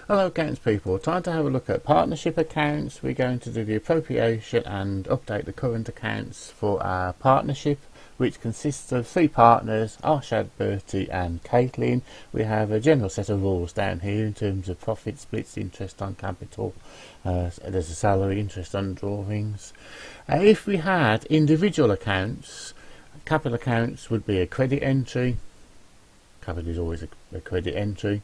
Hello accounts people, time to have a look at partnership accounts. We're going to do the appropriation and update the current accounts for our partnership, which consists of 3 partners, Arshad, Bertie and Caitlin. We have a general set of rules down here in terms of profit splits, interest on capital, there's a salary, interest on drawings. If we had individual accounts, capital accounts would be a credit entry. Capital is always a credit entry.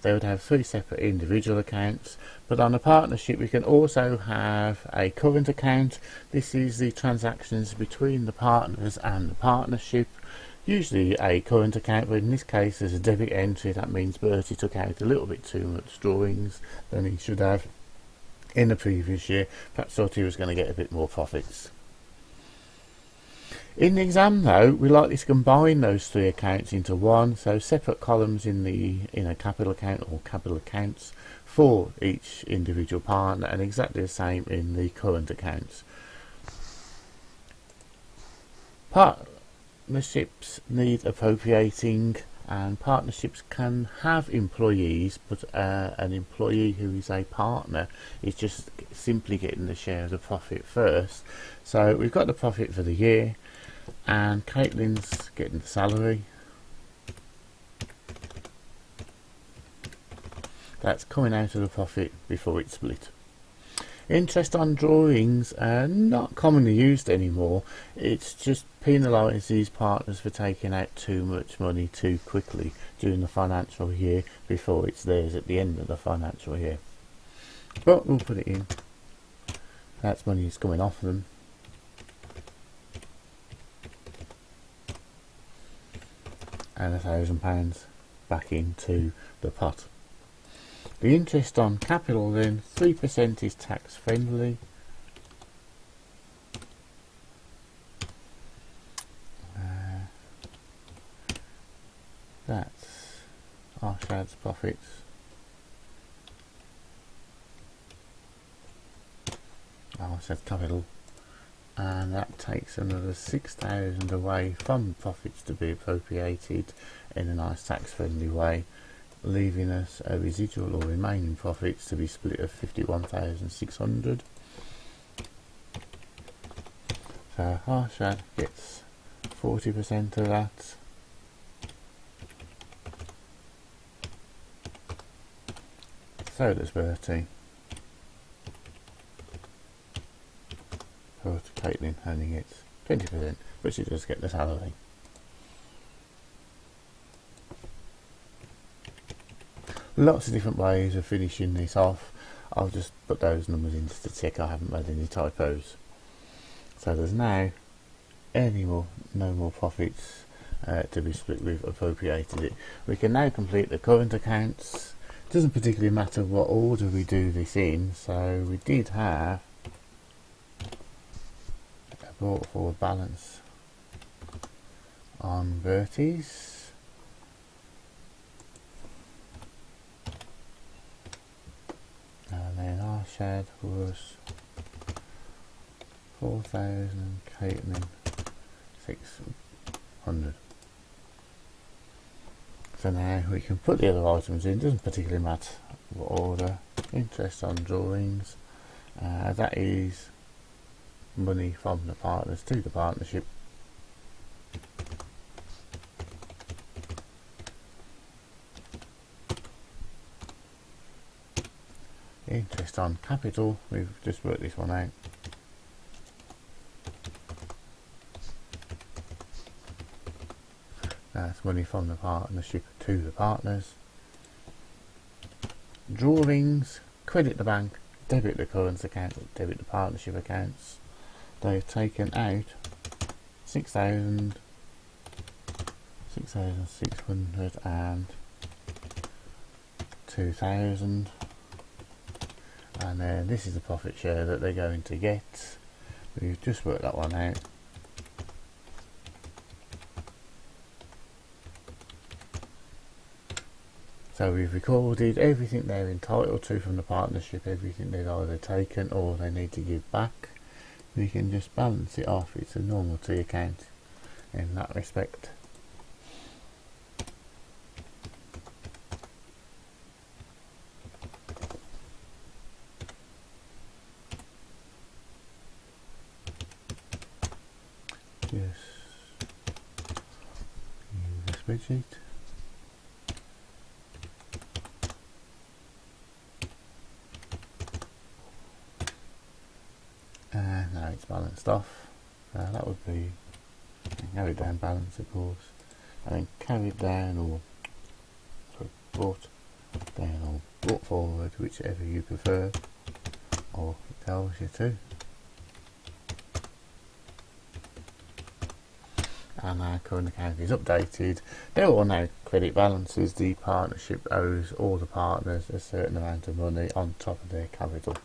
They would have 3 separate individual accounts, but on a partnership we can also have a current account. This is the transactions between the partners and the partnership, usually a current account, but in this case there's a debit entry. That means Bertie took out a little bit too much drawings than he should have in the previous year. Perhaps thought he was going to get a bit more profits. In the exam though, we likely to combine those 3 accounts into one, so separate columns in a capital account or capital accounts for each individual partner, and exactly the same in the current accounts. Partnerships need appropriating, and partnerships can have employees, but an employee who is a partner is just simply getting the share of the profit first. So we've got the profit for the year, and Caitlin's getting the salary. That's coming out of the profit before it's split. Interest on drawings are not commonly used anymore. It's just penalises partners for taking out too much money too quickly during the financial year before it's theirs at the end of the financial year. But we'll put it in. That's money that's coming off them. And £1,000 back into the pot. The interest on capital then, 3% is tax friendly. That's Arshad's profits. Arshad's capital. And that takes another 6,000 away from profits to be appropriated in a nice tax friendly way, leaving us a residual or remaining profits to be split of 51,600. So Arshad gets 40% of that. So does Bertie. To Caitlin only gets 20%, but she does get the salary. Lots of different ways of finishing this off. I'll just put those numbers in just to check I haven't made any typos. So there's now no more profits to be split. We've appropriated it. We can now complete the current accounts. It doesn't particularly matter what order we do this in, so we did have brought forward balance on Bertie's, and then Arshad was 4,000 and Caitlin 600. So now we can put the other items in. Doesn't particularly matter what order. Interest on drawings, that is money from the partners to the partnership. Interest on capital, we've just worked this one out. That's money from the partnership to the partners. Drawings, credit the bank, debit the current account, debit the partnership accounts. They've taken out 6,600 and 2,000, and then this is the profit share that they're going to get. We've just worked that one out. So we've recorded everything they're entitled to from the partnership, everything they've either taken or they need to give back. We can just balance it off. It's a normal T account in that respect. just use a spreadsheet. And now it's balanced off. That would be carried down balance, of course, and then carried down, or brought down, or brought forward, whichever you prefer, or it tells you to. And our current account is updated. There are now credit balances. The partnership owes all the partners a certain amount of money on top of their capital.